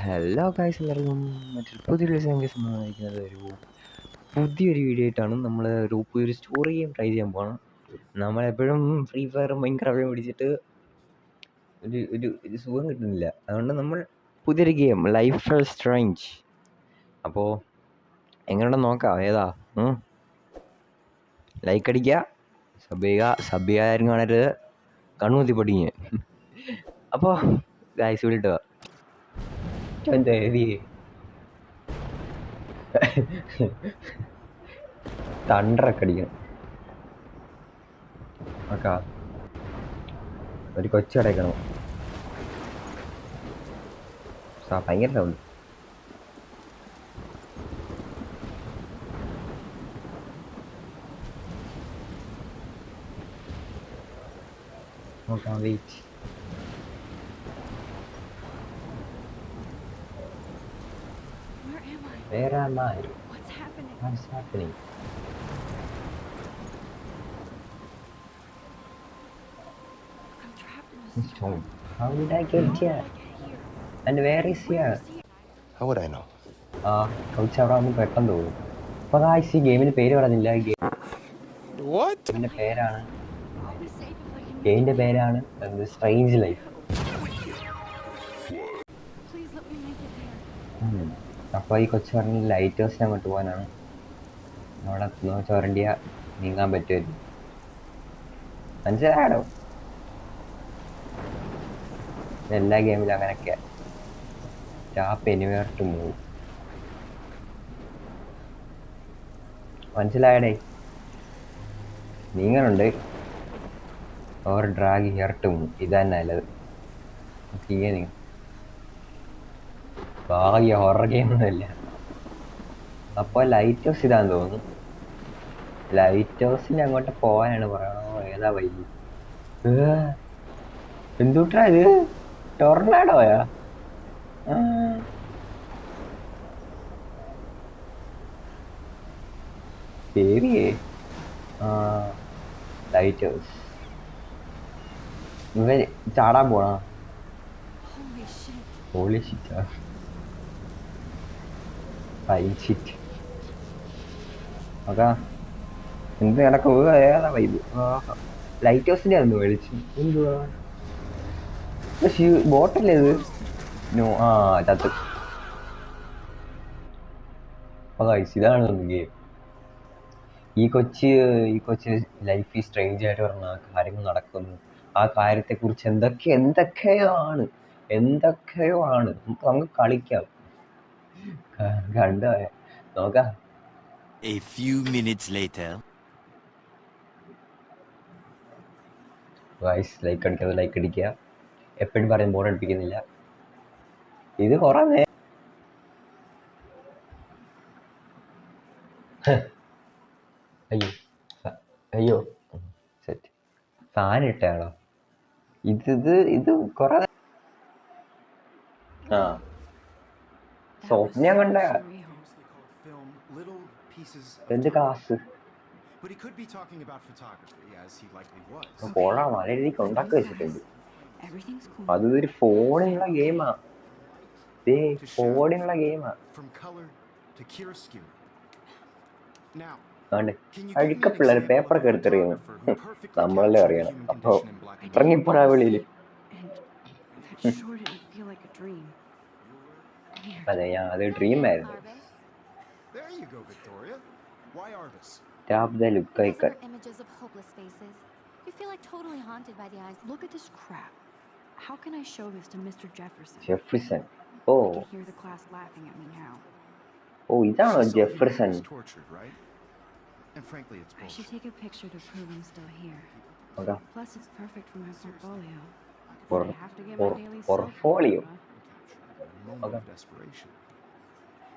Hello guys, എല്ലാവർക്കും മറ്റൊരു പുതിയൊരു സംഗീതമായിരിക്കുന്നത് പുതിയൊരു വീഡിയോ ആയിട്ടാണ്. നമ്മൾ പുതിയൊരു സ്റ്റോറി ഗെയിം ട്രൈ ചെയ്യാൻ പോകണം. നമ്മളെപ്പോഴും ഫ്രീ ഫയറും മൈൻക്രാഫ്റ്റും പിടിച്ചിട്ട് ഒരു സുഖം കിട്ടുന്നില്ല. അതുകൊണ്ട് നമ്മൾ പുതിയൊരു ഗെയിം ലൈഫ് സ്ട്രേഞ്ച്. അപ്പോൾ എങ്ങനെയുണ്ടെന്ന് നോക്കാം. ഏതാ ലൈക്ക് അടിക്കുക, സബ് ചെയ്യാരും കാണരുത്, കണ്ണൂത്തി പഠിക്കുക. അപ്പോൾ ഗായ്സ് വിളിട്ടോ എന്താ തണ്ടറൊക്കെ അടിക്കണം. ഓക്കാ ഒരു കൊച്ചു അടയ്ക്കണം. ഭയങ്കര സൗണ്ട്. നോക്കാം, wait. Where am I? What's happening? What's happening? I'm trapped in a Stone. How did I get here? And where is here? How would I know? Couch അവിടെ വന്ന് പെട്ടെന്ന് തോന്നും. അപ്പോൾ ഈ ഗെയിമിൻ്റെ പേര് പറഞ്ഞില്ല. ഗെയിമിൻ്റെ പേരാണ് സ്ട്രേഞ്ച് ലൈഫ്. അപ്പോൾ ഈ കൊച്ചു പറഞ്ഞ ലൈറ്റ് ഹൗസിന് അങ്ങോട്ട് പോകാനാണ്. അവിടെ ചുരണ്ടിയ നീങ്ങാൻ പറ്റുമായിരുന്നു. മനസ്സിലായോ? എല്ലാ ഗെയിമിലും അങ്ങനെയൊക്കെ ടാപ്പ് എനിവേർ ടു മൂവ്. മനസ്സിലായടേ? നീങ്ങനുണ്ട് or drag here to move. ഇതന്നെ നല്ലത്. നീങ്ങ ഭാഗ്യ ഹൊറർ ഗെയിമൊന്നുമില്ല. അപ്പോൾ ലൈറ്റ് ഹൗസ് ഇതാന്ന് തോന്നുന്നു. ലൈറ്റ് ഹൗസിൽ അങ്ങോട്ട് പോകാനാണ് പറയണോ? ഏതാ വൈകി? എന്തുട്ടാ ഇത്? ടൊർണാഡോയാ? ദേവിയേ? Light house. ഇവൻ ചാടാൻ പോണോ? ഹോളി ഷിറ്റാ. ഷിറ്റ്. ഓക്കെ, എന്ത് കിടക്കുക? ഏതാ വൈബ്? ലൈറ്റ് ഹൗസിൻ്റെ അന്ന് മേടിച്ചു. എന്തുവാ ബോട്ടല്ലേ ഇത്? ചത്ത്. ഇതാണ് ഗെയിം. ഈ കൊച്ച് ലൈഫ് ഈ സ്ട്രേഞ്ച് ആയിട്ട് പറഞ്ഞ കാര്യങ്ങൾ നടക്കുന്നു. ആ കാര്യത്തെക്കുറിച്ച് എന്തൊക്കെയോ ആണ്. നമുക്ക് കളിക്കാം. കണ്ടോ? നോക്കാം. A few minutes later. Guys, like അടിക്കുക. എപ്പോഴും പറയും ബോർഡ് അടുപ്പിക്കുന്നില്ല. ഇത് കുറെ അയ്യോ സെറ്റ് ഫാൻ ഇട്ടാണോ? ഇത് കുറെ സ്വപ്നം കണ്ട എന്ത് കാസ് പോളാ നല്ല രീതിക്ക് ഉണ്ടാക്കി വെച്ചിട്ടുണ്ട്. അതൊരു ഫോണിനുള്ള ഗെയിമാ. അഴുക്ക പിള്ളേർ പേപ്പറൊക്കെ എടുത്തെറിയുന്നു. നമ്മളല്ലേ അറിയണം. അപ്പൊ ഇറങ്ങിപ്പോടാ വെളിയില്. അതെ, അത് ഡ്രീം ആയിരുന്നു. Tap the look icon. Images of hopeless faces. You feel like totally haunted by the eyes. Look at this crap. How can I show this to Mr. Jefferson? Jefferson. I can hear the class laughing at me now. ഇതാണോ Jefferson? And frankly, it's bullshit. I should take a picture to prove I'm still here. Okay. Plus, it's perfect for my portfolio. I have to get my daily portfolio. Okay.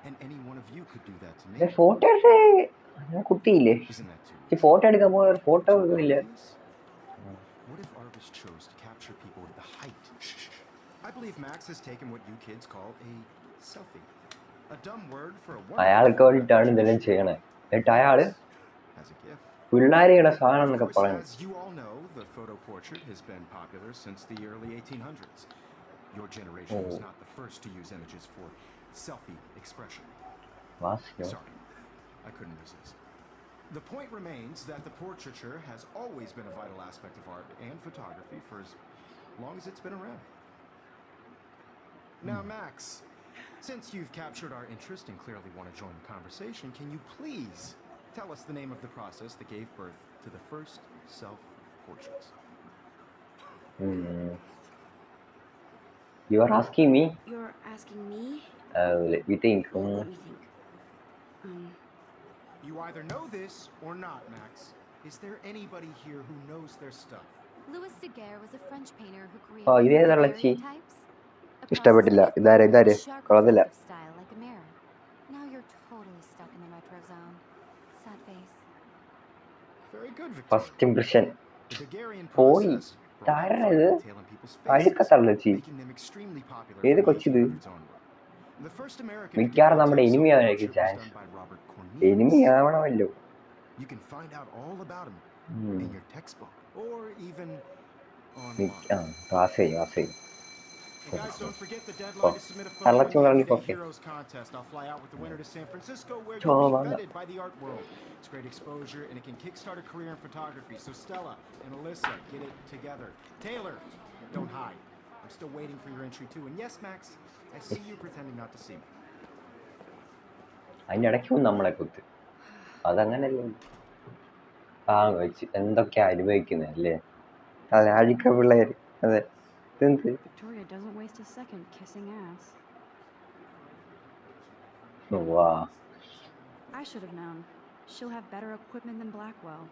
And any one of you could do that to me. Photo ഞാൻ കുത്തിയില്ലേ? ഈ photo എടുക്കാൻ പോയ photo എടുക്കുന്നില്ല. What if Arvis chose to capture people with the height? I believe Max has taken what you kids call a selfie. A dumb word for a woman. അയാൾക്ക് വേണ്ടിയിട്ടാണ് ഇതെല്ലാം ചെയ്യണേ. എന്നിട്ട് അയാള് പിള്ളേരെയുടെ സാധനം എന്നൊക്കെ പറയുന്നത്. As you all know, the photo portrait has been popular since the early 1800s. Your generation was not the first to use images for selfie expression. വാസ്യോ Sorry, I couldn't resist. The point remains that the portraiture has always been a vital aspect of art and photography for as long as it's been around. Now, Max, since you've captured our interest and clearly want to join the conversation, can you please tell us the name of the process that gave birth to the first self-portraits? You are asking me You're asking me? Let me think Well, let me think. You either know this or not, Max. Is there anybody here who knows their stuff? Louis Daguerre was a French painter who Oh, created ഇതേതാ ഉള്ളച്ചി? daguerreotypes. A ഇഷ്ടപ്പെട്ടില്ല. process that gave ഇതാര് birth to a sharp കൊള്ളത്തില്ല. reflective style like a mirror. Now you're totally stuck in the retro zone. Sad face. Very good, Victoria. First impression The Daguerrean പോയി. process brought ഇതാരാ fine ഇത്? detail in people's അഴുക്ക faces, തള്ളച്ചി. making them extremely popular ഏത് from the കൊച്ചിത്? 1800s onward. The first American മിക്കവാറും നമ്മുടെ daguerreotype enemy ആവാനായിരിക്കും self-portrait was chance. done by Robert Cornelius. Enemy ആവണമല്ലോ. You can find out all about him in your textbook or even online. Class ചെയ്യും. And guys, don't forget the deadline to submit a photo I'll let in you the learn Everyday it, okay. Heroes contest. I'll fly out with the winner to San Francisco, where Oh, you'll be man. vetted by the art world. It's great exposure, and it can kickstart a career in photography. So Stella and Alyssa, get it together. Taylor, don't hide. I'm still waiting for your entry too. And yes, Max, I see you pretending not to see me. അതിൻ്റെ ഇടയ്ക്കും നമ്മളെ കുത്ത്. അതങ്ങനല്ലേ. വെച്ച് എന്തൊക്കെയാ അനുഭവിക്കുന്നത് അല്ലേ? അതെ, അഴിക്ക പിള്ളേർ. അതെ. Victoria doesn't waste a second kissing ass. വാ. I should have known. She'll have better equipment than Blackwell.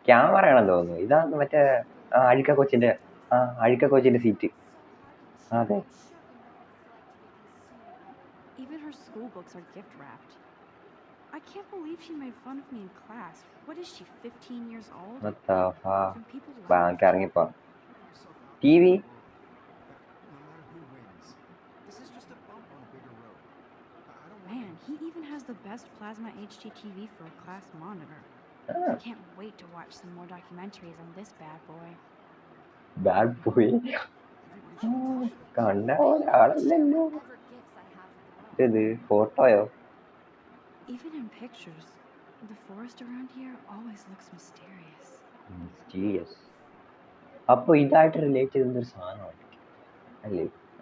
Camera ആണെന്ന് തോന്നുന്നു. ഇതാണ് മറ്റേ അഴിക്ക കൊച്ചിന്റെ സീറ്റ്. അതെ. Even her school books are gift wrapped. I can't believe she made fun of me in class. What is she, 15 years old? What the fuck? And people laugh. Bank ഇറങ്ങിപ്പോ. TV. No matter who wins, this is just a bump on a bigger road. I don't want Man, he even has the best plasma HDTV for a class monitor. Ah. I can't wait to watch some more documentaries on this bad boy. Bad boy. കണ്ട പോലെ ആളല്ലല്ലോ. ഇത് ഫോട്ടോയോ? Even in pictures, the forest around here always looks mysterious. Mysterious. അപ്പൊ ഇതായിട്ട് relate ചെയ്യുന്നൊരു സാധനമാണ്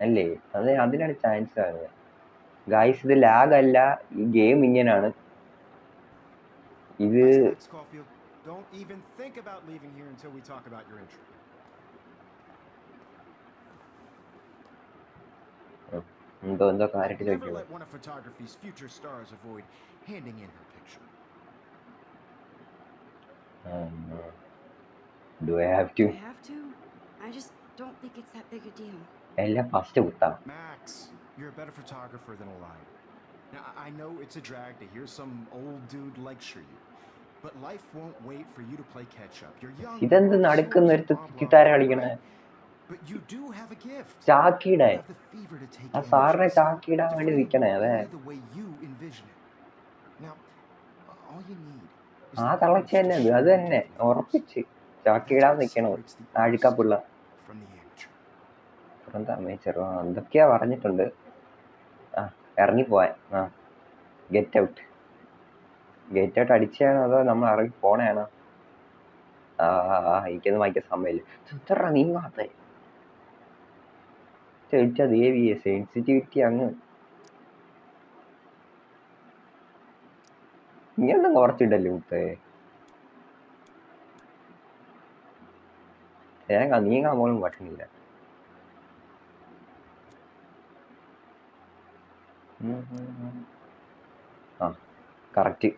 അല്ലേ? അതിനാണ് chance കാണുന്നത്. ഗൈസ്, ഇത് ലാഗ് അല്ല, ഈ ഗെയിം ഇങ്ങനെയാണ്. ഇത് Max Caulfield, don't even think about leaving here until we talk about your entry. എന്തോ കാര്യത്തിൽ Never ചോദിക്കുന്നു. let one of photography's future stars avoid handing in her picture. Do I have to? I have to? I just don't think it's that big a deal. എല്ലാം first കുത്താം. Max, you're a better photographer than a liar. Now, I know it's a drag to hear some old dude lecture you, but life won't wait for you to play catch up. You're young. ഇതെന്ത് നടക്കുന്നൊരുത്ത് ഗിത്താര കളിക്കണേ? But you do have a gift. ചാക്കിയുടെ You have the fever to take ആ in സാറിനെ images, ചാക്കിയിടാൻ to വേണ്ടി frame നിൽക്കണേ. the അതെ, world the way you envision it. Now, all you need is ആ the തള്ളച്ച courage തന്നെ to അത് show തന്നെ what you ഉറപ്പിച്ച് That's ചാക്കിയിടാൻ what നിൽക്കണോ separates the അഴുക്കപ്പുള്ള artist from the amateur. അമേച്ചറോ എന്തൊക്കെയാ പറഞ്ഞിട്ടുണ്ട്. ഇറങ്ങിപ്പോവാൻ. ഗെറ്റ് ഔട്ട് അടിച്ചാണോ അതോ നമ്മൾ ഇറങ്ങി പോണേണോ? എനിക്കൊന്നും വായിക്കാൻ സമയമില്ല. ഇത്ര നീങ്ങാത്തെ ചോദിച്ചാ ദേവിയെ സെൻസിറ്റിവിറ്റി അങ്ങ് ഇങ്ങനെ കുറച്ചിട്ടല്ലേ മുത്തേ. നീങ്ങാൻ പോലും പറ്റുന്നില്ല. കറക്റ്റ്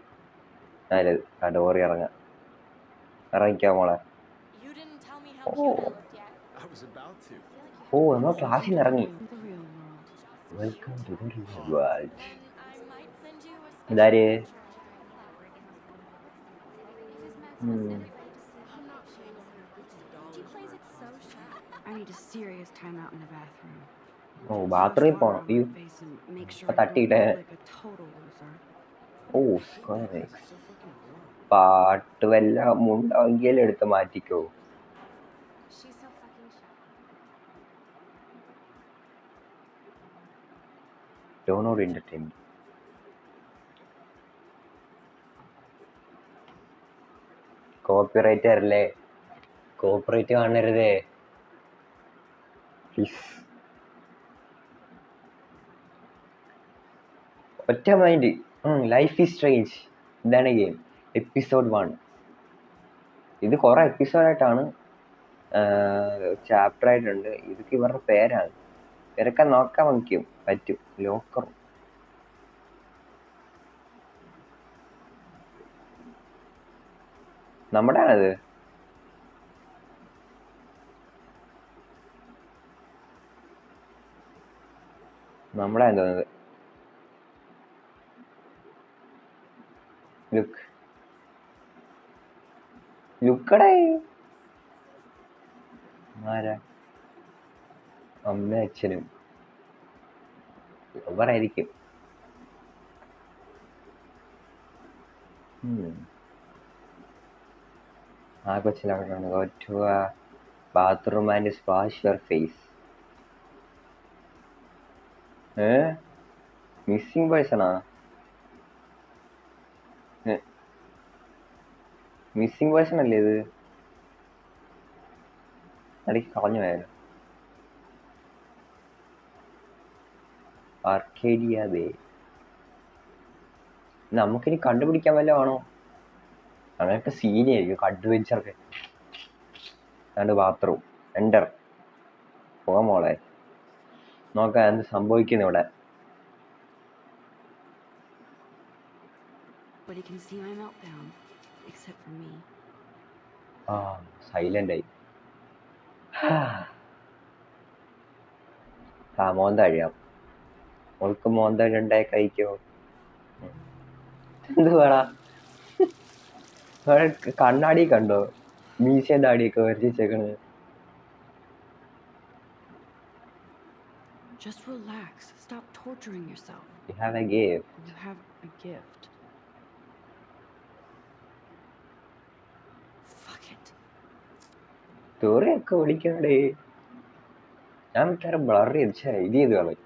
നല്ലത്. ആ ഡോറി ഇറങ്ങിക്കാ മോളെ. നമ്മൾ ക്ലാസ്സിൽ നിന്ന് ഇറങ്ങി. Welcome to the real world. ഇതാര്? I need a serious time out in the bathroom. ബാത്റൂമിൽ പോണം. Make തട്ടിയിട്ടേ. sure പാട്ട് വല്ല മുണ്ടെങ്കിലും എടുത്ത് മാറ്റിക്കോ. She's so fucking shy. ഡോണോട് എന്റർടൈൻമെന്റ്. കോപ്പിറൈറ്റ് അല്ലേ, കോപ്പിറൈറ്റ് കാണരുതേ പ്ലീസ്. ഒറ്റ മൈൻഡ്. ലൈഫ് ഈസ് സ്ട്രേഞ്ച്, ഇതാണ് ഗെയിം. എപ്പിസോഡ് 1. ഇത് കുറെ എപ്പിസോഡായിട്ടാണ്, ചാപ്റ്റർ ആയിട്ടുണ്ട്. ഇതൊക്കെ ഇവരുടെ പേരാണ്. ഇവരൊക്കെ നോക്കാൻ പറ്റും. ലോക്കർ നമ്മുടെ ആണത്. നമ്മുടെ തോന്നുന്നത്. ലുക്കടേ ആരാ? അമ്മ അച്ഛനും അവരായിരിക്കും. ആ കൊച്ചിനവിടെയാണ്. Go to a bathroom and wash your face. Missing പേഴ്സണാ? മിസ്സിംഗ് പേഴ്സൺ അല്ലേ ഇത്? ഇടയ്ക്ക് കളഞ്ഞു പോയാലോ? Arcadia Bay. നമുക്കിനി കണ്ടുപിടിക്കാൻ വല്ലതും ആണോ? അങ്ങനത്തെ സീനായിരിക്കും അഡ്വെഞ്ചറൊക്കെ. അതാണ്ട് ബാത്റൂം എൻ്റർ. പോകാൻ മോളെ, നോക്കാം എന്ത് സംഭവിക്കുന്നു ഇവിടെ. സൈലന്റ് ആയി. മോന്തഴിയാം. മോൾക്ക് മോന്തഴി ഉണ്ടായി കഴിക്കോ? എന്ത് വേടാ? കണ്ണാടി കണ്ടോ? മീശയും താടിയൊക്കെ വരച്ചേക്കണ്. Just relax. Stop torturing yourself. You have a gift. You have a gift. Fuck it. തോറിയൊക്കെ വിളിക്കണ്ടേ? ഞാൻ മിക്കവാറും ബ്ലർ ചെയ്ത് ഇത് ചെയ്ത് കളയും.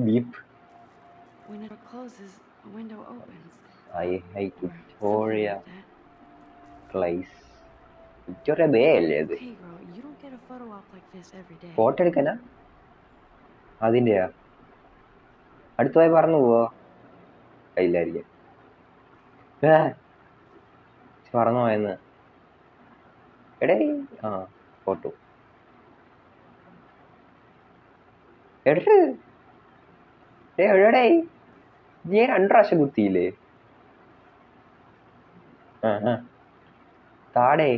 Beep. When it closes, a window opens. I hate Victoria Place. Victoria Bay അല്ലേ അത്? Hey girl, you don't get a photo op like this every day. Photo എടുക്കാനാ? അതിന്റെയാ? അടുത്തുപോയി പറഞ്ഞു പോവോ? കയ്യിലായിരിക്കും. പറഞ്ഞു പോയെന്ന്. എടേ ഫോട്ടോ എടുത്ത് എവിടെടേ? നീ 2 പ്രാവശ്യം കുത്തിയില്ലേ? താടേ.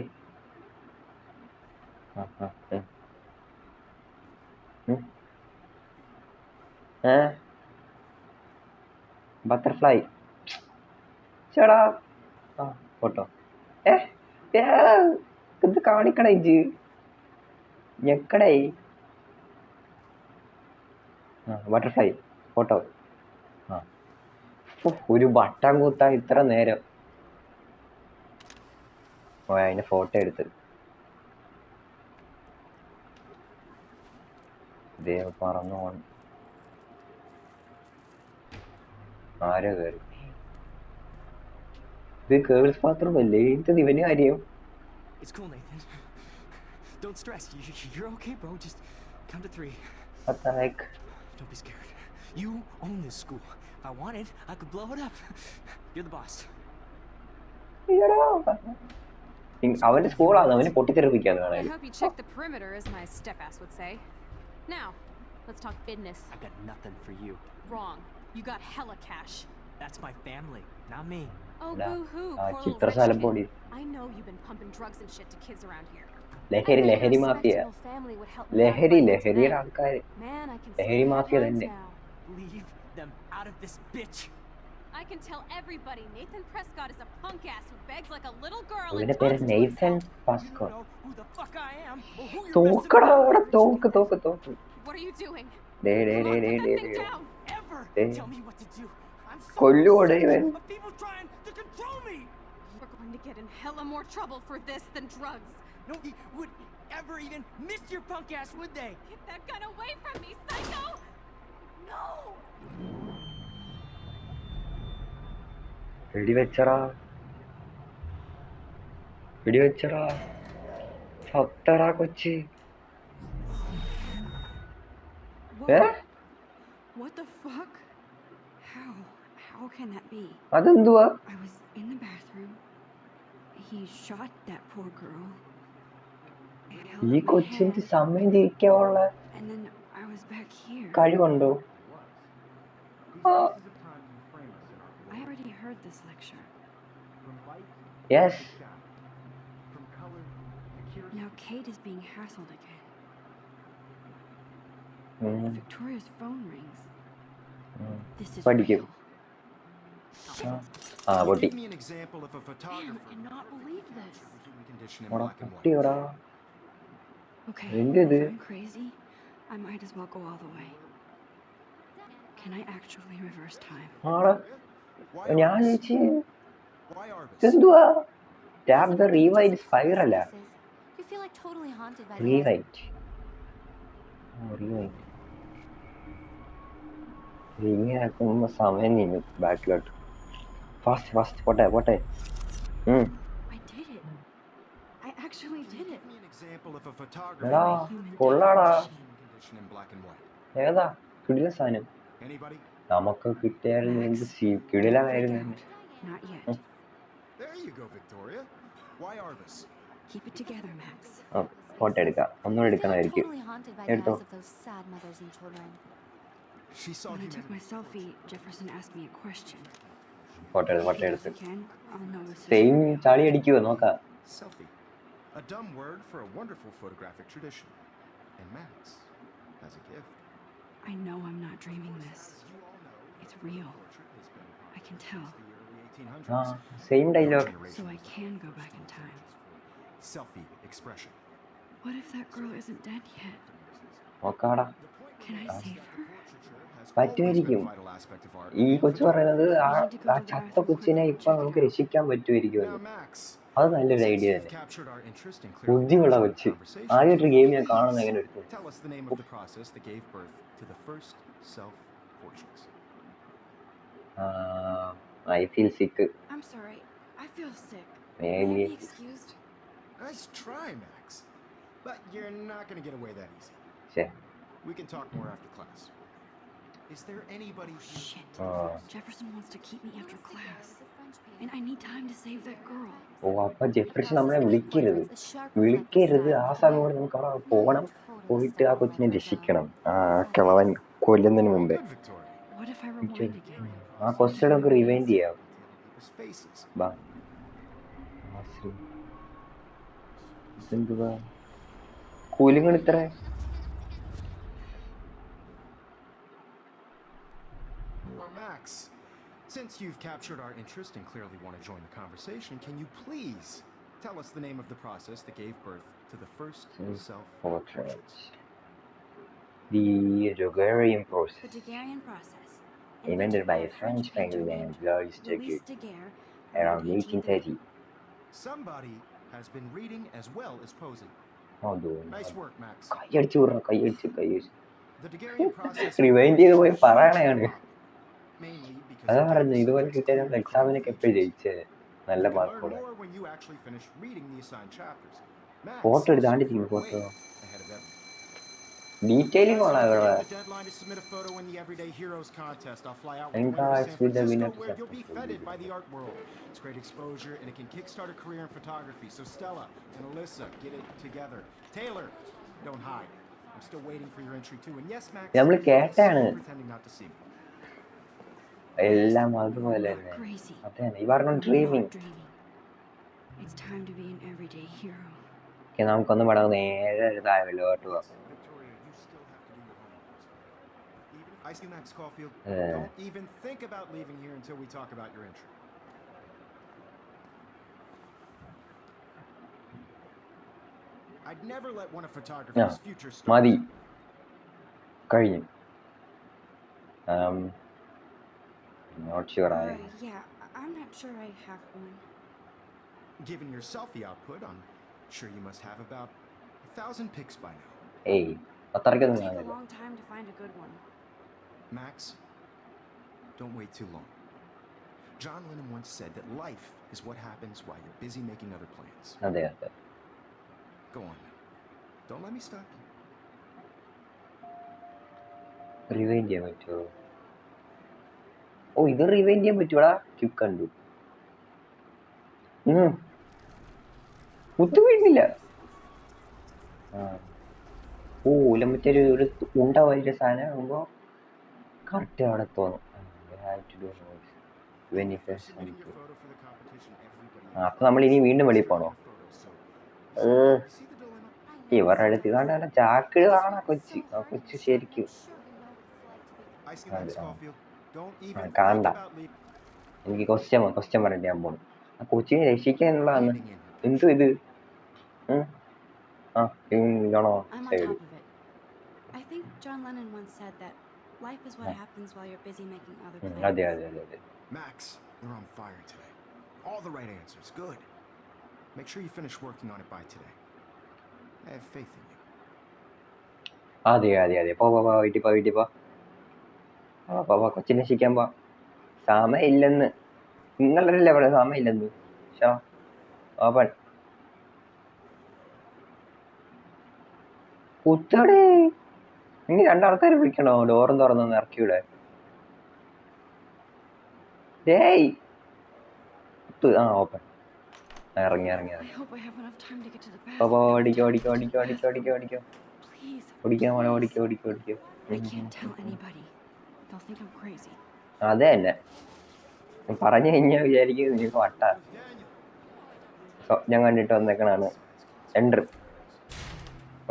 ബട്ടർഫ്ലൈ. ചേടാ ഫോട്ടോ. ഇത് കാണിക്കണേ ഇജ്ജ്. ഞെക്കടേ. Butterfly photo. ഒരു ബട്ടൺ കുത്താ ഇത്ര നേരം. അതിന്റെ ഫോട്ടോ എടുത്ത് ഇതേ പറന്നു പോണം. ആരോ കയറി. ഇത് ഗേൾസ് ബാത്റൂം അല്ലേ? ഇത് ഇവന് കാര്യം. It's cool, Nathan. Don't stress. You're okay, bro. Just count to 3. What the heck? Don't be scared. You own this school. If I wanted, I could blow it up. You're the boss. അവന്റെ സ്കൂളാണ്, അവന് പൊട്ടിത്തെറിപ്പിക്കാന്ന് I കാണാൻ. hope you check the perimeter, as my step-ass would say. Now, let's talk business. I got nothing for you. Wrong. You got hella cash. That's my family, not me. Oh, Nah. boo-hoo, poor little Chitrashala rich പൊടി. kid. I know you've been pumping drugs and shit to kids around here. ലഹരി mafia. ലഹരിയുടെ ആൾക്കാര്. Man, I can ലഹരി see mafia headlines തന്നെ. now. Leave them out of this bitch. I can tell everybody Nathan Prescott is a punk ass who begs like a little girl and ഇവന്റെ പേര് talks to Neyson himself. You പാസ്കോട്ട്. know who the fuck I am or who you're തോക്കടാ messing അവിടെ. with. തോക്ക്. What are you doing? Day Come on, put that thing down. Ever Hey. tell me what to do. I'm so കൊല്ലുവോടെ sick ഇവൻ. of people trying to control me. We're going to get in hella more trouble for this than drugs. Nobody would ever even miss your punk ass, would they? Get that gun away from me, psycho! No! വെടിവെച്ചടാ വെടിവെച്ചടാ സത്തടാ കൊച്ച്. Whoa! What the fuck? How? How can that be? അതെന്തുവാ? I was in the bathroom. He shot that poor girl. I held ഈ up my കൊച്ചിന് head, സമയം ജയിക്കാനുള്ള and then I was back here. കഴിവുണ്ടോ? These pieces of time can frame us in our I world. already heard this lecture. From light Yes. to shadow. From color to curiosity. Now Kate is being hassled again. ഉം, Victoria's phone rings. ഉം. This is പഠിക്കും. real. ആ പൊട്ടി. Give me an example of a Man, photographer. I cannot believe this. with human condition in എടാ black and white. പൊട്ടിയോടാ. Okay, എന്തിത്? if I'm crazy, I might as well go all the way. Can I actually reverse time? ആടാ Why ഞാൻ Arbus? ചോദിച്ചു Why Arbus? ഇതെന്തുവാ? Tap the rewind fire അല്ല You feel like totally haunted by the rewind. Rewind ഇങ്ങനെ ആക്കുമ്പോ സമയം നീങ്ങും ബാക്കിലോട്ട്. ഫാസ്റ്റ് ഫാസ്റ്റ് പോട്ടെ പോട്ടെ. I did it. I actually did it. Give me an example of a photographer. എടാ Human കൊള്ളാടാ. Human condition in black and white. ഏതാ കിടില സാധനം. Anybody? നമുക്ക് കിട്ടിയായിരുന്നു എന്ത് Don't freak കിടിലായിരുന്നു. out. Not yet. There you go, Victoria. Why Arbus? Keep it together, Max. Photo എടുക്കാം. ഒന്നുകൂടെ You feel like എടുക്കണമായിരിക്കും. totally haunted by the Esto. eyes of those sad mothers and children. She saw When I took humanity. my selfie, Jefferson asked me a question. Photo If എടുത്ത് I can, I'll know this is same real. ചാളി അടിക്കുവോ നോക്കാം. Selfie. A dumb word for a wonderful photographic tradition. And Max has a gift. I know I'm not dreaming this. As you all know, It's real. portrait has been I can tell. the early ആ 1800s. Same Your dialogue. generation So I was can go back in time. selfie expression. What if that girl isn't dead yet? നോക്കാടാ. Can I save her? പറ്റുമായിരിക്കും. ഈ കൊച്ചു പറയുന്നത് ആ ചത്ത കൊച്ചിനെ ഇപ്പൊ നമുക്ക് രക്ഷിക്കാൻ പറ്റുമായിരിക്കും. അത് നല്ലൊരു ഐഡിയ തന്നെ. ബുദ്ധിയുള്ള കൊച്ച്. ആദ്യമായിട്ടൊരു ഗെയിം ഞാൻ കാണുന്നത് എങ്ങനെ എടുത്തു. Tell us the name of the process that gave birth to the first self-portraits. I feel സിക്ക്. I'm sorry. I feel sick. Maybe. May I be excused? Nice try, Max. But you're not going to get away that easy. ശേ. We can talk more after class. Is there anybody here? Shit. Ah. Jefferson wants to keep me after class. And I need time to save that girl. ഓ അപ്പൊ ജെഫ്രിഷൻ നമ്മളെ വിളിക്കരുത്. വിളിക്കരുത്. ആ സമയം കൊണ്ട് നമുക്ക് അവിടെ പോകണം. പോയിട്ട് ആ കൊച്ചിനെ രക്ഷിക്കണം. ആ കിളവൻ കൊല്ലുന്നതിന് മുമ്പേ. Good, Victoria. What if I rewind again? ആ ക്വസ്റ്റ്യൻ നമുക്ക് റിവൈൻഡ് ചെയ്യാം. People's faces. ബാ. ഇതെന്തുവാ കൂലിങ്ങൾ ഇത്ര? Max, since you've captured our interest and clearly want to join the conversation, can you please tell us the name of the process that gave birth to the first self-portraits? The Daguerrean The process, Daguerrean process. invented by a French painter named Louis Daguerre Daguerre around 1830. Somebody has been reading as well as posing. Nice work, Max. കൈയടിച്ചു വിടണം. കൈയടിച്ച് The Daguerrean process. Rewind ചെയ്ത് പോയി പറയണയാണ്. Mainly because അതാ it പറഞ്ഞു takes ഇതുപോലെ so കിട്ടിയാൽ much നമ്മൾ time എക്സാമിനൊക്കെ എപ്പോഴും ജയിച്ചത്. നല്ല You can learn മാർക്കോടെ. more when you actually finish reading the assigned chapters. Max, photo എടുത്താണ്ടിരിക്കും. you're photo way ahead of everyone. Detailing ഉള്ള Guys, ഇവിടെ. the deadline to submit a photo in the Everyday Heroes contest. I'll fly out And with the winner to guys, San with the Francisco, winner to where San you'll be Francisco. feted by the art world. It's great exposure, and it can kickstart a career in photography. So Stella and Alyssa, get it together. Taylor, don't hide. I'm still waiting for your entry too. And yes, Max, നമ്മള് I'm കേട്ടാണ്. still pretending not to see me. എല്ലാം അതുപോലെ I'm തന്നെ. not crazy. അതാണ് you are not I'm dreaming. not dreaming. It's time to be an everyday hero. നമുക്കൊന്ന് പടം നേരെ താഴോട്ട് പോവാം. Victoria, you still have to do your homework. Even if I see Max Caulfield, Yeah. don't even think about leaving here until we talk about your entry. I'd never let one of photography's future stars. മതി കഴിഞ്ഞു. Not sure ആയ. Yeah, I'm not sure I have one. Given your selfie output, I'm sure you must have about 1,000 pics by now. ഏയ് അത്രയ്ക്കൊന്നും It'll take a കാണില്ല. long time to find a good one. Max, don't wait too long. John Lennon once said that life is what happens while you're busy making other plans. അതെ അതെ. Go on now. Don't let me stop you. Rewind ചെയ്യാൻ പറ്റുമോ? ഓ ഇത് rewind ചെയ്യാൻ പറ്റൂടാ. Click കണ്ടു. കുത്തു വീഴുന്നില്ല. ഓ ഇല്ല മറ്റേ ഒരു ഉണ്ട വലിയ സാധനം ആകുമ്പോ കറക്റ്റ് അവിടെ തോന്നും. Submitting your photo for the competition, everybody. അപ്പൊ നമ്മൾ ഇനി വീണ്ടും വെളിയിൽ പോണോ? See the dilemma? ഇവരുടെ അടുത്ത് കണ്ട ചാക്കിട് കാണാ കൊച്ചു. ആ കൊച്ചു ശരിക്കും I see that, Schofield. Don't even കാണണ്ട. think about leaving. എനിക്ക് ക്വസ്റ്റ്യൻ പറഞ്ഞിട്ട് ഞാൻ പോണു. ആ കൊച്ചിനെ രക്ഷിക്കാനുള്ളതാണ്. എന്തോ ഇത് ഇതാണോ I'm on side? top of it. I think John Lennon once said that life is what happens while you're busy making other plans. അതെ അതെ അതെ അതെ. Max, you're on fire today. All the right answers. Good. Make sure you finish working on it by today. I have faith in you. അതെ അതെ അതെ. പോ വീട്ടിൽ പോ. കൊച്ചിനെ രക്ഷിക്കാൻ പോ. സമയമില്ലെന്ന് നിങ്ങളല്ലേ പറയാം, സമയമില്ലെന്ന്. ഓപ്പൺ കുത്തടേ. ഇനി രണ്ടാൾക്കാർ വിളിക്കണോ? ഡോറും തുറന്നൊന്ന് ഇറക്കിവിടെ. ഡേയ് ഓപ്പൺ. ഇറങ്ങി I hope I have enough time to get to the ഓടിക്കോ bathroom. ഓടിക്കോ ഓടിക്കോ ഓടിക്കോ ഓടിക്കോ ഓടിക്കോ Please. ഓടിക്കാൻ മോനെ please. ഓടിക്കോ. I can't tell anybody. They'll think I'm crazy. അതെ തന്നെ പറഞ്ഞു കഴിഞ്ഞാൽ വിചാരിക്കും നിനക്ക് വട്ട. സ്വപ്നം കണ്ടിട്ട് വന്നേക്കണാണ്. സെൻറ്റർ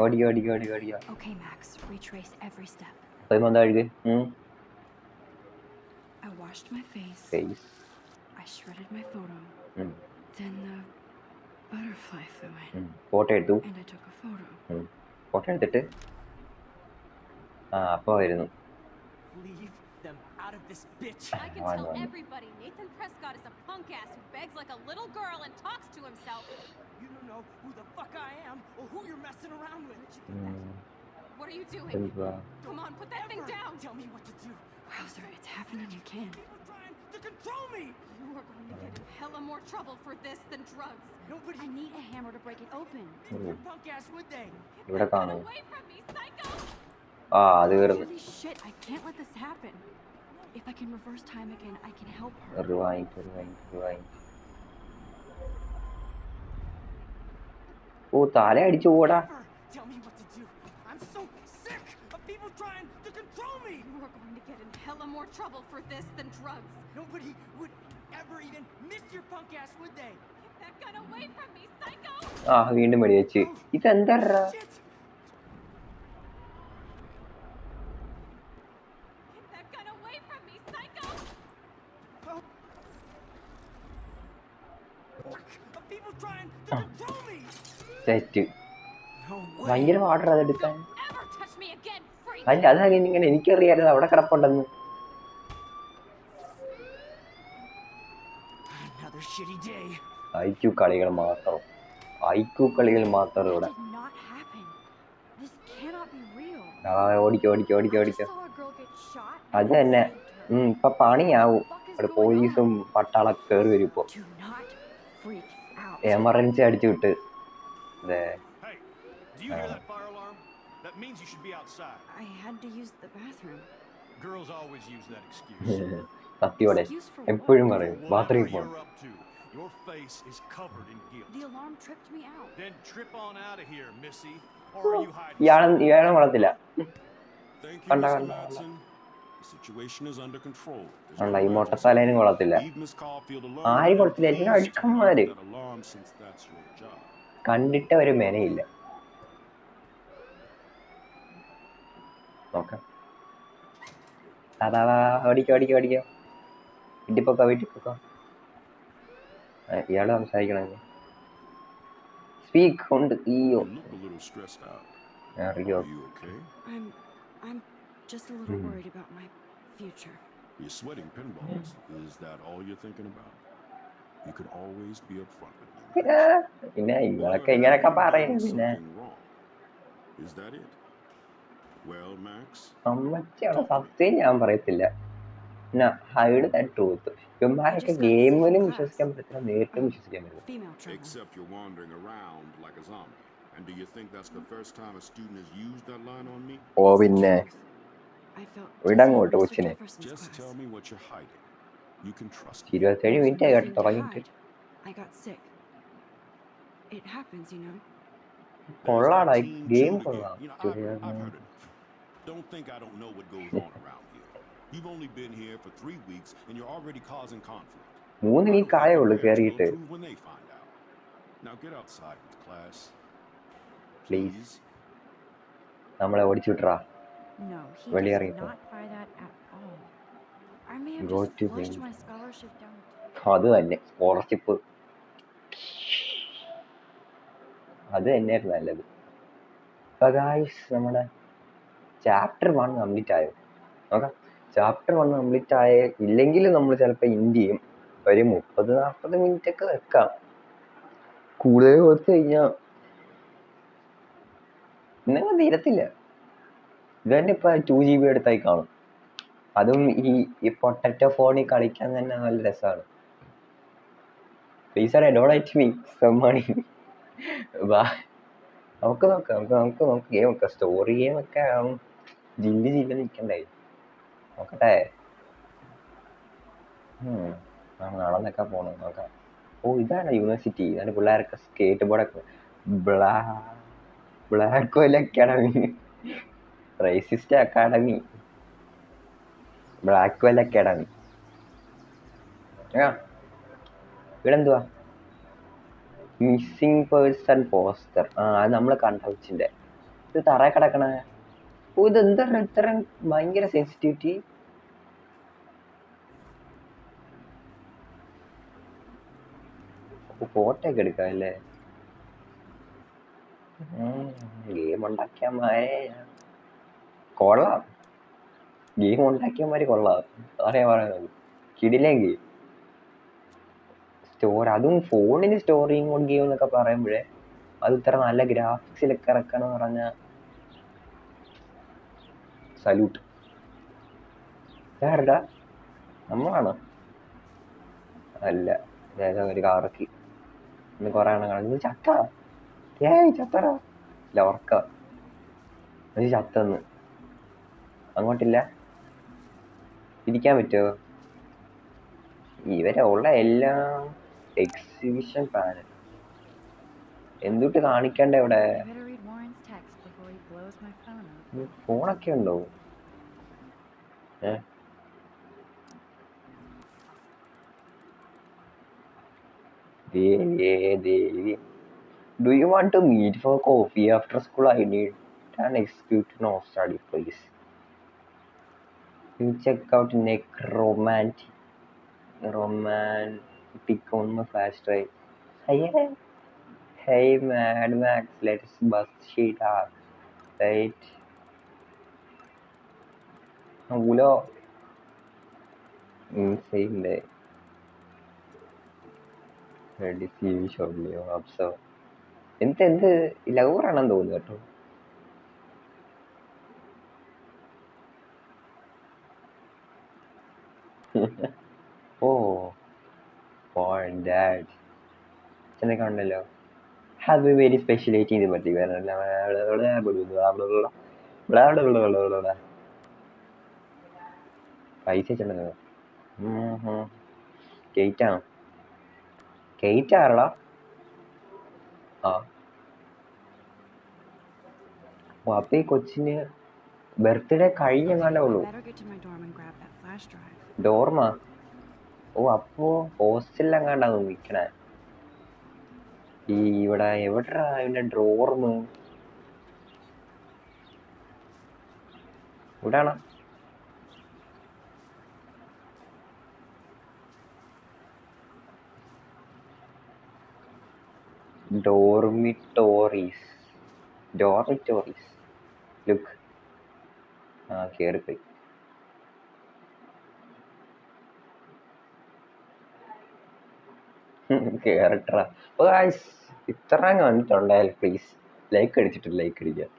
ഓടിക്കോ. Okay, Max. Retrace every step. എന്താ കഴുകി? I washed my face. Face. I shredded my photo. Then the butterfly flew in. Photo എടുത്തു. And I took a photo. Photo എടുത്തിട്ട് അപ്പൊ വരുന്നു. Leave them out of this bitch. I can tell everybody Nathan Prescott is a punk ass who begs like a little girl and talks to himself. You don't know who the fuck I am or who you're messing around with. What are you doing? എന്തുവാ? Come on, put that thing down. Tell me what to do. Wowzer, it's happening again. People trying to control me. You are going to get in hella more trouble for this than drugs. Nobody I need a hammer to break it open. missed your punk ass, would they? ഇവിടെ Get കാണും. away from me, psycho! അത് കയറുന്നു. Holy shit, I can't let this happen. If I can reverse time again, I can help her. Rewind. ഓ തല അടിച്ചു പോടാ. Never tell me what to do. I'm so sick of people trying to control me. You are going to get in hella more trouble for this than drugs. Nobody would ever even miss your punk ass, would they? Get that gun away from me, psycho! വീണ്ടും വെടി വെച്ച്. ഇതെന്താ? Shit. Get that gun away from me, psycho! Of people trying to control me. Set. No way. ഭയങ്കര പാടാ അതെടുക്കാൻ. Ever touch me again, freak! അല്ല അതങ്ങനെ എനിക്കറിയായിരുന്നു അവിടെ കിടപ്പുണ്ടെന്ന്. Another shitty day. ഐക്യു കളികൾ മാത്രം ഇവിടെ. That did not happen. This cannot be real. ഓടിക്കോ. I just saw a girl get shot. അത് തന്നെ. ഇപ്പൊ പണിയാവും. ഇവിടെ പോലീസും പട്ടാളൊക്കെ കയറി വരും ഇപ്പൊ. Do not freak out. Emergency അടിച്ചു വിട്ട്. അതെ. Hey, do you hear that fire alarm? That means you should be outside. I had to use the bathroom. Girls always use that excuse. സത്യോടെ Excuse for എപ്പോഴും what? പറയും Whatever ബാത്റൂമിൽ പോകണം. you're up to, your face is covered in guilt. The alarm tripped me out. Then trip on out of here, Missy. Or are you hiding? ഇയാളും കൊള്ളത്തില്ല. Thank you, Kanda, Mr. kanda, Madsen. The situation is under control. There's കണ്ട no ഈ emergency. മൊട്ടത്തലേനും കൊള്ളത്തില്ല. Leave Miss Caulfield alone. ആരും and കൊടുത്തില്ല. please എല്ലാരും അഴുക്കന്മാര്. use that alarm since that's your job. കണ്ടിട്ട് ഒരു മെനയില്ല. നോക്കാം. ഓടിക്കോ. വീട്ടിൽ പോക്കോ. ഇയാള് സംസാരിക്കണമെങ്കിൽ സ്പീക്ക് ഉണ്ട്. You look a little stressed out. അറിയോ? Are you okay? I'm just a little worried about my future. You're sweating pinballs. Is that all you're thinking about? You could always be upfront with me. പിന്നെ ഇങ്ങളൊക്കെ ഇങ്ങനൊക്കെ പറയും. പിന്നെ Something wrong. Is that it? Well, Max. അമ്മച്ചിയാണ് സത്യം ഞാൻ പറയത്തില്ല. Hide that truth. ഇവന്മാരൊക്കെ ഗെയിമിലും വിശ്വസിക്കാൻ പറ്റില്ല, നേരിട്ടും വിശ്വസിക്കാൻ പറ്റില്ല. Female trauma. Except you're wandering around like a zombie. And do you think that's the first time a student has used that line on me? Oh It's the പിന്നെ truth. I felt വിടങ്ങോട്ട് dizzy in Mr. കൊച്ചിനെ. Jefferson's Just class. tell me what you're hiding. You can trust me. 27 There's minute ആയി കേട്ടോ nothing to തുടങ്ങിയിട്ട്. hide. I got sick. It happens, you know. There's കൊള്ളാടാ that teen game Jude കൊള്ളാം. again. I've heard enough. Don't think I don't know what goes on around here. You've only been here for 3 weeks and you're already causing conflict. 3 week ആയേ ഉള്ളൂ കയറിയിട്ട്. When they find out. Now get outside with class. Please. നമ്മളെ ഓടിച്ചു വിട്ടറാ. No, he Really does അറിയിപ്പോ. not buy that at all. I may have Go just to flushed him. my scholarship down. അത് തന്നെ scholarship, അത് തന്നെയായിരുന്നു നല്ലത്. അപ്പൊ guys നമ്മുടെ chapter 1 complete ആയോ നോക്കാം. ചാപ്റ്റർ 1 കംപ്ലീറ്റ് ആയ ഇല്ലെങ്കിൽ നമ്മൾ ചിലപ്പോൾ ഇന്ത്യയും ഒരു 30-40 മിനിറ്റ് ഒക്കെ വെക്കാം. കൂടുതൽ കൊടുത്തു കഴിഞ്ഞാൽ ഇന്നങ്ങനെ തീരത്തില്ല. ഇത് തന്നെ ഇപ്പൊ 2 GB എടുത്തായി കാണും. അതും ഈ പൊട്ടറ്റോ ഫോണിൽ കളിക്കാൻ തന്നെ നല്ല രസമാണ്. Please donate me some money. നമുക്ക് ഗെയിം വെക്കാം. സ്റ്റോറി ഗെയിം ഒക്കെ ജില്ല് നിൽക്കണ്ടായി. നോക്കട്ടെ. നടന്നൊക്കെ പോണം നോക്കാം. ഓ ഇതാണ് യൂണിവേഴ്സിറ്റി. ഇതാണ് പിള്ളേരൊക്കെ സ്കേറ്റ് ബോർഡൊക്കെ. Blackwell Academy, racist academy, Blackwell Academy. ഇവിടെ എന്തുവാ മിസ്സിംഗ് പേഴ്സൺ പോസ്റ്റർ. അത് നമ്മൾ കണ്ട കൊച്ചിൻ്റെ. ഇത് തറ കിടക്കണ. ഓ ഇതെന്താ ഇത്ര ഭയങ്കര സെൻസിറ്റിവിറ്റി. ഫോട്ടോ ഒക്കെ എടുക്കാം അല്ലേ. ഗെയിം ഉണ്ടാക്കിയമാരെ കൊള്ളാം. ഗെയിം ഉണ്ടാക്കിയമാര് കൊള്ളാം. പറയാ പറയുന്നത് കിടിലൻ ഗെയിം. അതും ഫോണിന് സ്റ്റോറിങ് ഗെയിം എന്നൊക്കെ പറയുമ്പോഴേ അത് ഇത്ര നല്ല ഗ്രാഫിക്സിലൊക്കെ ഇറക്കണം എന്ന് പറഞ്ഞാൽ സല്യൂട്ട്. ആരടാ നമ്മളാണോ? അല്ല, അതായത് ഒരു കാറൊക്കെ ഇന്ന് കുറെ എണ്ണം കാണുന്നത്. ചത്ത ചത്തറ ഇല്ല ഉറക്ക ചത്തന്ന്. അങ്ങോട്ടില്ല ഇരിക്കാൻ പറ്റുമോ? ഇവരെ ഉള്ള എല്ലാം എക്സിബിഷൻ പാനൽ എന്തുട്ട് കാണിക്കണ്ട ഇവിടെ. I better read Warren's text before he blows my phone up. ഫോണൊക്കെ ഉണ്ടോ? Do you want to meet for coffee after school? I need an excuse to not study, please. You check out romantic on my flash drive. Hey Mad Max, let's bust shit up, right? Ulo. Same day. Receive shortly. Observe. എന്ത് ലവറാണെന്ന് തോന്നുന്നു കേട്ടോ. ഓ dad എന്നൊക്കെ ഉണ്ടല്ലോ. Have A very special 18th പറ്റി പൈസ വെച്ചിട്ടുണ്ടല്ലോ. കേറ്റാണോ? കേറ്റാറടാ. ഓ അപ്പൊ ഈ കൊച്ചിന് ബർത്ത്ഡേ കഴിഞ്ഞെങ്ങാണ്ടേ ഉള്ളൂ. Better get to my dorm and grab that flash drive. ഡോർമാ? ഓ അപ്പോ ഹോസ്റ്റലിലെങ്ങാണ്ടാന്ന് നിൽക്കണേ. ഈ ഇവിടെ എവിടെടാ ഇതിന്റെ ഡോർമ്? ഇവിടാണ്. ഡോർമിറ്റോറീസ് ലുക്ക്. കേറിപ്പോയി. കേറട്ടാ. ഇത്രയും കണ്ടിട്ടുണ്ടായാലും പ്ലീസ് ലൈക്ക് അടിച്ചിട്ട് ലൈക്ക് അടിക്കാം.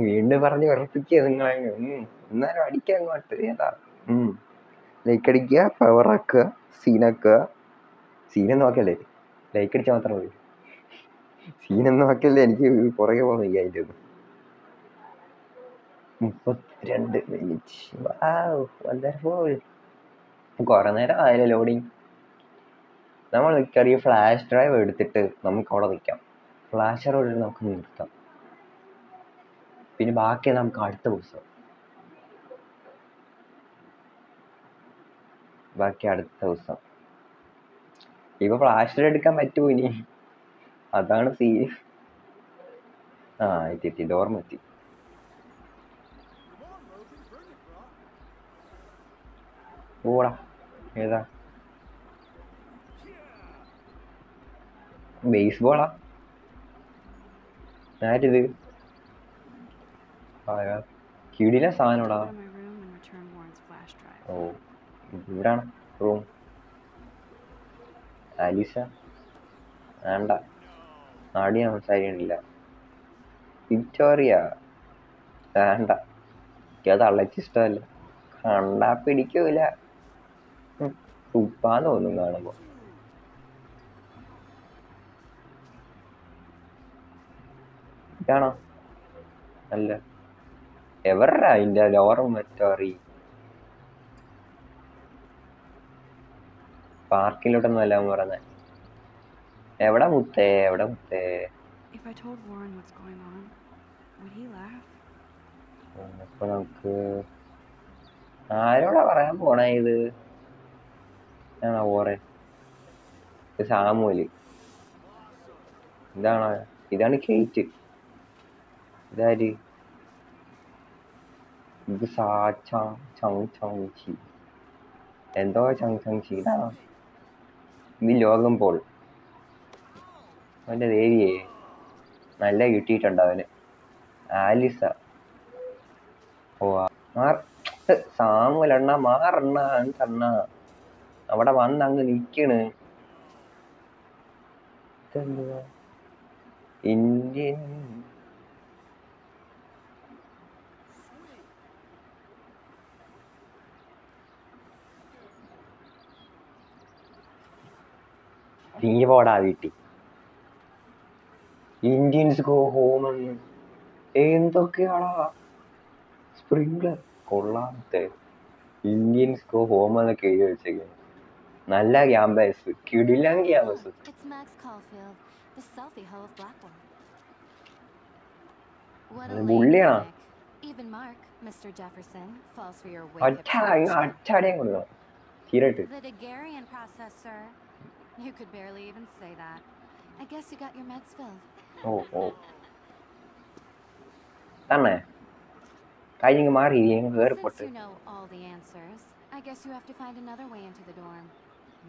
വീണ്ടും പറഞ്ഞ് ഉറപ്പിക്കുക നിങ്ങളെ. എന്നാലും അടിക്കാൻ അങ്ങോട്ട്. ഏതാ ലൈക്ക് അടിക്കുക, പവർ ആക്കുക, സീനാക്കുക. സീനൊന്നും ആക്കല്ലേ, ലൈക്ക് അടിച്ചാൽ മാത്രം മതി. സീനൊന്നും ആക്കല്ലേ, എനിക്ക് പുറകെ പോകാൻ വയ്യ അതിൻ്റെ ഒന്നും. 32 മിനിറ്റ്. വണ്ടർഫുൾ. കുറെ നേരം ആയാലും ലോഡിങ്. നമ്മൾ മിക്കറിയ ഫ്ലാഷ് ഡ്രൈവ് എടുത്തിട്ട് നമുക്ക് അവിടെ നിൽക്കാം. ഫ്ലാഷറോട് നമുക്ക് നിർത്താം. പിന്നെ ബാക്കി നമുക്ക് അടുത്ത ദിവസം. ഇപ്പൊ ഫ്ലാഷർ എടുക്കാൻ പറ്റുമോ ഇനി? അതാണ് സീൻ. എത്തി ഡോർമെത്തി. ഓടാ, ഏതാ ബേസ്ബോളാ? ആരിത്? കിടില സാധനോടാ. Go to my room and return Warren's flash drive. ഓ, ഇവിടാണ് റൂം. ആലിസ വേണ്ട, ആടി സംസാരിക്കണില്ല. വിക്ടോറിയ വേണ്ട, എനിക്കത് അള്ളച്ച് ഇഷ്ടമല്ല. കണ്ടാ പിടിക്കൂല, ഉപ്പാന്ന് തോന്നും കാണുമ്പോ. ഇതാണോ? അല്ല, എവരാ അതിന്റെ ഡോർമെറ്ററി? പാർക്കിലോട്ടൊന്നും അല്ല പറഞ്ഞ. എവിടെ മുത്തേ? If I told Warren what's going on, would he laugh? അപ്പൊ നമുക്ക് ആരോടാ പറയാൻ പോണേ ഇത്? ആണോ പോറെ? സാമൂല്. ഇതാണ് കേറ്റ്. ഇതാര്? ഇത് ചി എന്തോ ചി. ഇതാണോ? ഇത് ലോകം പോൾ. അവന്റെ ദേവിയെ നല്ല കിട്ടിയിട്ടുണ്ട് അവന്. ആലിസ. ഓ, സാമുലെണ്ണ മാറെണ്ണ കണ്ണ അവിടെ വന്ന് അങ്ങ് നിക്കണ്. ഇതെന്തുവാ? ഇന്ത്യൻ നീ പോടാ വീട്ടിൽ. ഇന്ത്യൻസ് ഗോ ഹോം എന്ന് എന്തൊക്കെയാടാ? സ്പ്രിംഗ്ലർ കൊള്ളാമത്തെ. ഇന്ത്യൻസ് ഗോ ഹോം എന്നൊക്കെ എഴുതി വെച്ചേക്കുന്നു. നല്ല ക്യാമ്പസ്, കിടിലൻ campus. It's Max Caulfield, the selfie hoe of Blackboard. What a bully-യാണ്. lame gimmick. Even Mark, Mr. Jefferson, falls for your അടിയും കൊടുക്കണം തീരായിട്ട്. The Daguerrean process, sir. You could barely even say that. I guess you got your meds filled. ഓ തന്നെ കഴിഞ്ഞ മാറി കേറിപ്പോട്ട്. Since you know all the answers, I guess you have to find another way into the dorm.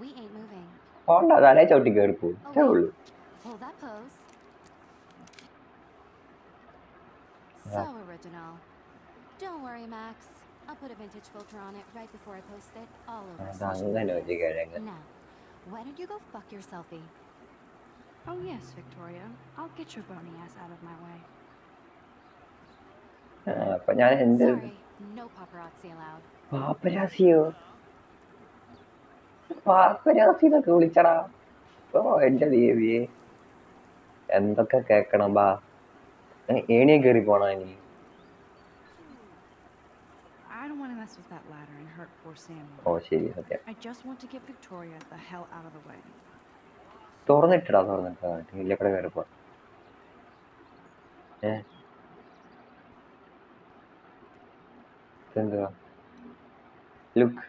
We ain't moving. പോണ്ട, തലേ ചവിട്ടി കേറിപ്പോ. ഇതേ ഉള്ളൂ. Hold that pose. So original. Don't worry, Max. I'll put a vintage filter on it right before I post it all over social അതങ്ങനെ media. ഒരു കിഴങ്ങ്. Now, why don't you go fuck your selfie? Oh yes, Victoria. I'll get your bony ass out of my way. അപ്പൊ ഞാൻ എന്ത് Sorry, no paparazzi allowed. പാപ്പരാസിന്നൊക്കെ വിളിച്ചടാ. ഓ എന്റെ ദേവിയെ, എന്തൊക്കെ കേക്കണം. ഏണിയെ കയറി പോണ ഇനി? I don't want to mess with that ladder and hurt poor Samuel. ഓ ശരി, സത്യം. I just want to get Victoria the hell out of the way. തുറന്നിട്ടാ ഇല്ല കൂടെ കയറിപ്പോ. എന്തുവാ? Look.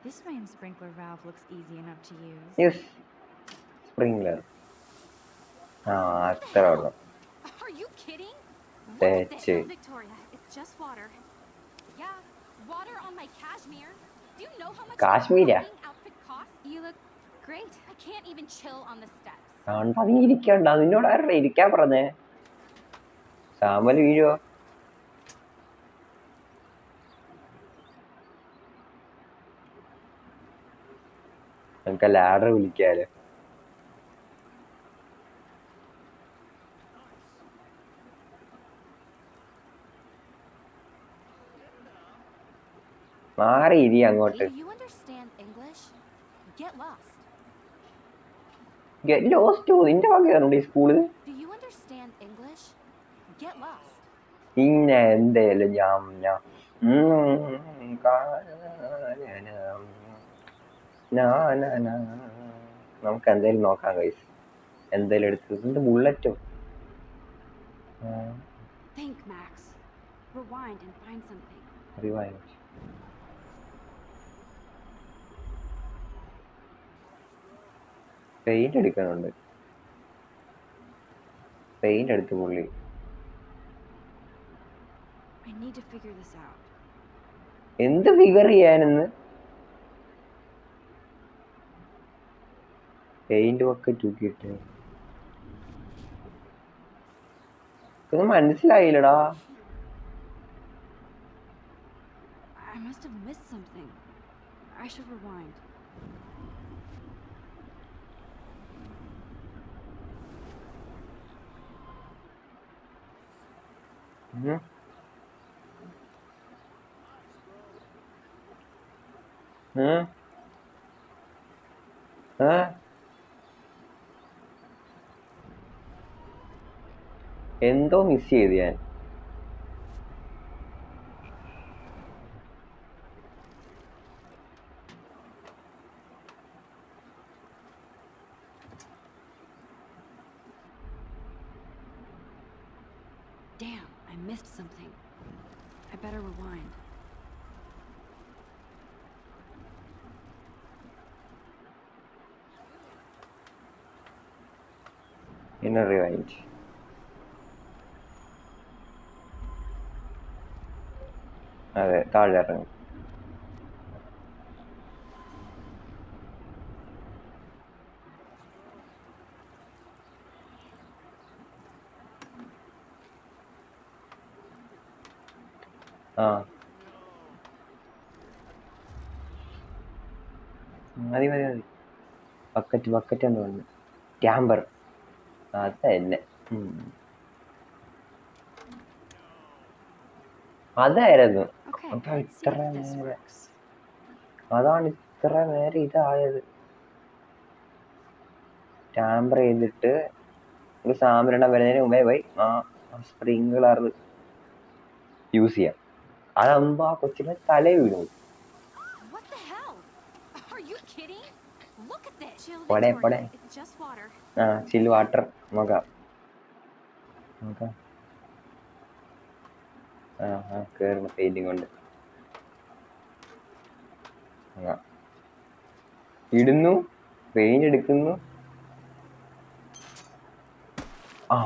This main sprinkler valve looks easy enough to use. Yes, sprinkler. അത്ര ഉള്ളു. Are you kidding? That's What the hell, it. Victoria? It's just water. Yeah, water on my cashmere. Do you know how much Cashmere? a Halloween outfit costs? You look great. I can't even chill on the steps. കണ്ടാ നീ ഇരിക്കണ്ട, നിന്നോട് ആരുടെ ഇരിക്കാൻ പറഞ്ഞേ? സാമല് വീഴോ? നമുക്ക് ladder വിളിക്കാലോ. മാറി ഇരി അങ്ങോട്ട്. Do you understand English? Get lost. Get lost നിന്റെ വകയാണോ ഈ school? Do you understand English? Get lost. പിന്നെ എന്തേലും നമുക്ക് എന്തേലും നോക്കാം ഗൈസ്. എന്തേലും എടുത്ത് ഇതിന്റെ ബുള്ളറ്റോ? Think, Max. Rewind and find something. Rewind. Paint എടുക്കാനുണ്ട്. പെയിന്റ് എടുത്ത് പുള്ളി. I need to figure this out. എന്ത് ഫിഗർ ചെയ്യാനെന്ന്? പെയിന്റ് ഒക്കെ തൂക്കിയിട്ട് ഇതൊന്നും മനസ്സിലായില്ലടാ. I must have missed something. I should rewind. എന്തോ മിസ് ചെയ്ത് ഞാൻ. Damn, I missed something. I better rewind. ഇന്ന് റിവൈൻഡ്. അതെ, താഴെ ഇറങ്ങും. ആ മതി മതി മതി. ബക്കറ്റ് എന്ന് പറഞ്ഞു. ക്യാമ്പർ അതന്നെ. അതായിരുന്നു. Okay, അതാ let's see ഇത്ര if this നേരം works. അതാണ് ഇത്ര നേരം ഇതായത്. ടാമ്പർ ചെയ്തിട്ട് ഒരു സാമ്പിളിടം വരുന്നതിന് മുമ്പേ പോയി ആ സ്പ്രിംഗ്ലർ യൂസ് ചെയ്യാം. അതാകുമ്പോ ആ കൊച്ചിനെ തല വീണു. What the hell? Are you kidding? Look at this. Chill, Pode. Victoria. It's just water. ആ ചില്ല് വാട്ടർ നോക്കാം. കേറുന്നു പെയിന്റിങ് കൊണ്ട്. ഇടുന്നു, പെയിന്റ് എടുക്കുന്നു. ആ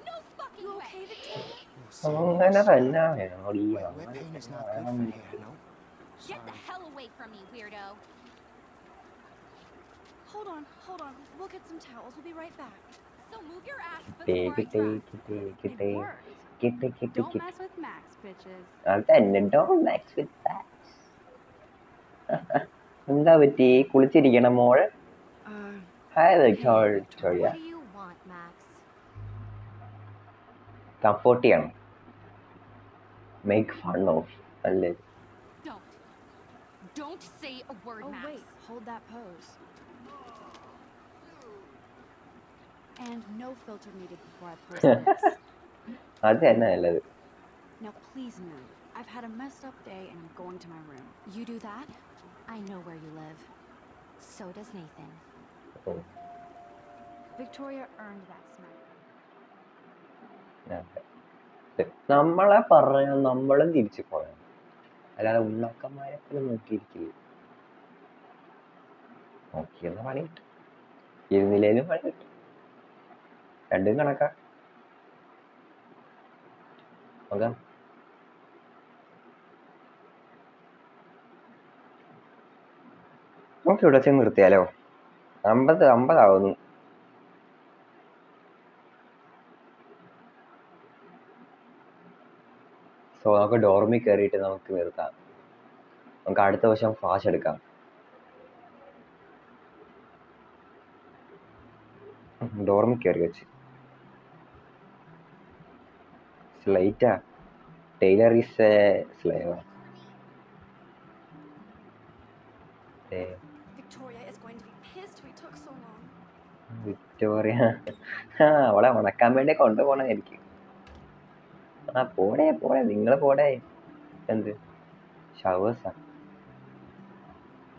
No fucking way. അങ്ങനെ തന്നെ വേണം. Wet paint is not good for hair, no? Get the hell away from me, weirdo. Hold on. We'll get some towels. We'll be right back. So move your ass before I കിട്ടേ drive. കിട്ടേ It worked. കിട്ടേ Don't കിട്ടേ. mess with Max, bitches. അതന്നെ. Don't mess with that. എന്താ പറ്റി? കുളിച്ചിരിക്കണം മോൾ. Hi Victoria. What do you want, Max? Comfort ചെയ്യണം. Make fun of അല്ലേ? Don't say a word, Oh, Max. wait. Hold that pose. And no filter needed before I post this. അത് തന്നെ നല്ലത്. Now please move. I've had a messed up day and I'm going to my room. You do that? I know where you live. So does Nathan. Victoria earned that smack. നമ്മളെ പറഞ്ഞ നമ്മളും തിരിച്ചു പോകണം. അല്ലാതെ ഉണ്ണക്കന്മാരെ പോലെ നോക്കിയിരിക്കില്ല. നോക്കിയെന്ന പണി കിട്ടും, ഇരുന്നില്ലേലും പണി കിട്ടും. രണ്ടും കണക്കാ. നോക്കാം. നമുക്ക് ഇവിടെ വെച്ച് നിർത്തിയാലോ? 50 ആവുന്നു. സോ നമുക്ക് ഡോർമിൽ കയറിയിട്ട് നമുക്ക് നിർത്താം. നമുക്ക് അടുത്ത വർഷം ഫാഷ് എടുക്കാം. ഡോർമിൽ കയറി വെച്ച് സ്ലൈറ്റാ. Tyler is a slaver. Victoria is going to be pissed we took so long. Victoria അവളെ ഉണക്കാൻ വേണ്ടി കൊണ്ടുപോകണമായിരിക്കും. പോടേ നിങ്ങൾ പോടേ. എന്ത് ഷവേഴ്സാ?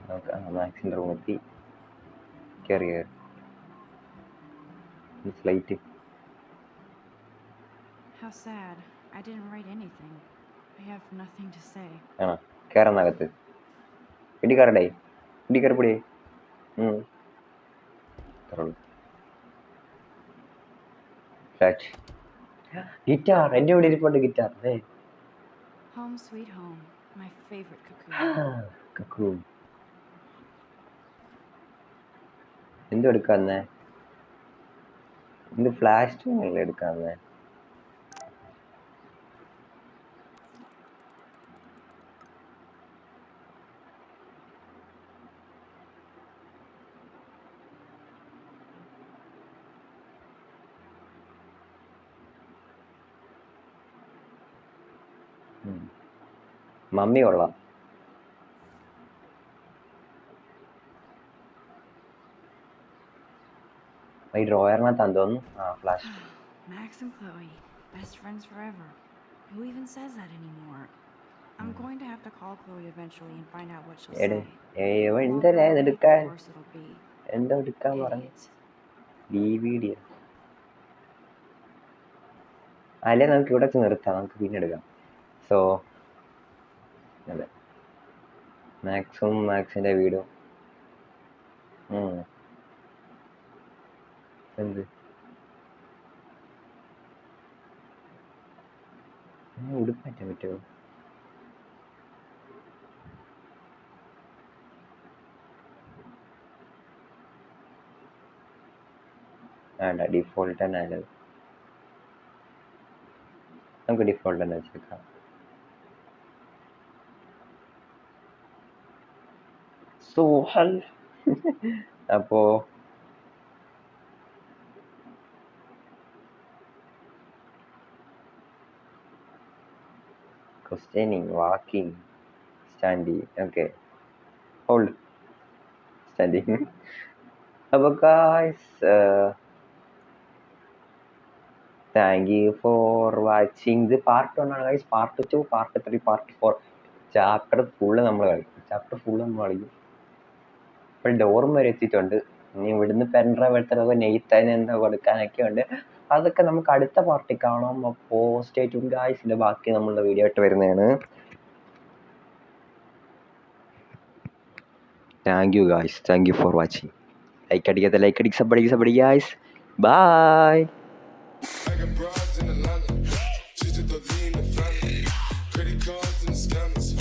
നമുക്ക് മാക്സിൻ്റെ റൂമെത്തി. കയറി slight. How sad. I didn't write anything. I have nothing to say. ആണോ? കയറുന്നകത്ത് ഇടിക്കറടേ, ഇടിക്കറപ്പൊടിയേ. ഗിറ്റാർ എൻ്റെ ഇവിടെ ഇരിപ്പുണ്ട്. Guitar Home sweet home. My favorite cocoon. കക്കൂ. എന്ത് എടുക്കാന്നേ? എന്ത് ഫ്ലാഷ് ടൂണല്ലേ എടുക്കാന്നേ? മമ്മി കൊള്ളാം. ഈ ഡ്രോയറിനകത്താന്ന് തോന്നുന്നു. Flash. Max and Chloe, best friends forever. Who even says that anymore? I'm going to have to call Chloe eventually and find out what she'll say. എന്തരാ എടുക്കാൻ? Of course it'll be. എന്താ എടുക്കാൻ പറഞ്ഞു? DVD. അല്ലേ നമുക്ക് ഇവിടെ വെച്ച് നിർത്താം, നമുക്ക് പിന്നെ എടുക്കാം. സോ അതെ, മാക്സിൻ്റെ വീടും എന്ത് ഉടുപ്പറ്റാൻ പറ്റുമോ? വേണ്ട, ഡിഫോൾട്ട് തന്നെ നല്ലത്. നമുക്ക് ഡിഫോൾട്ട് തന്നെ വെച്ചേക്കാം. സോഹൽ അപ്പോ questioning, walking, standing. Okay, hold, standing. അപ്പോൾ guys, thank you for watching. ഇത് പാർട്ട് 1 ആണ് guys. Part 2, part 3, part 4 chapter full നമ്മൾ കളിക്കും. ഇപ്പോൾ ഡോർമ വരെ എത്തിയിട്ടുണ്ട്. ഇനി ഇവിടുന്ന് പെൻഡ്രൈവ് എടുത്തതൊക്കെ നെയ്ത്തതിന് എന്താ കൊടുക്കാനൊക്കെ ഉണ്ട്. അതൊക്കെ നമുക്ക് അടുത്ത പാർട്ടിൽ കാണാം. അപ്പോൾ സ്റ്റേ ട്യൂൺഡ് ഗായ്സ്. ഇതിൻ്റെ ബാക്കി നമ്മളുടെ വീഡിയോ ആയിട്ട് വരുന്നതാണ്. Thank you guys, thank you for watching. Like അടിക്കാത്ത ലൈക്ക് അടിക്ക്, സബ് അടിക്ക് guys. Bye. I got broads in Atlanta, just to the lean the family, credit cards and scammers.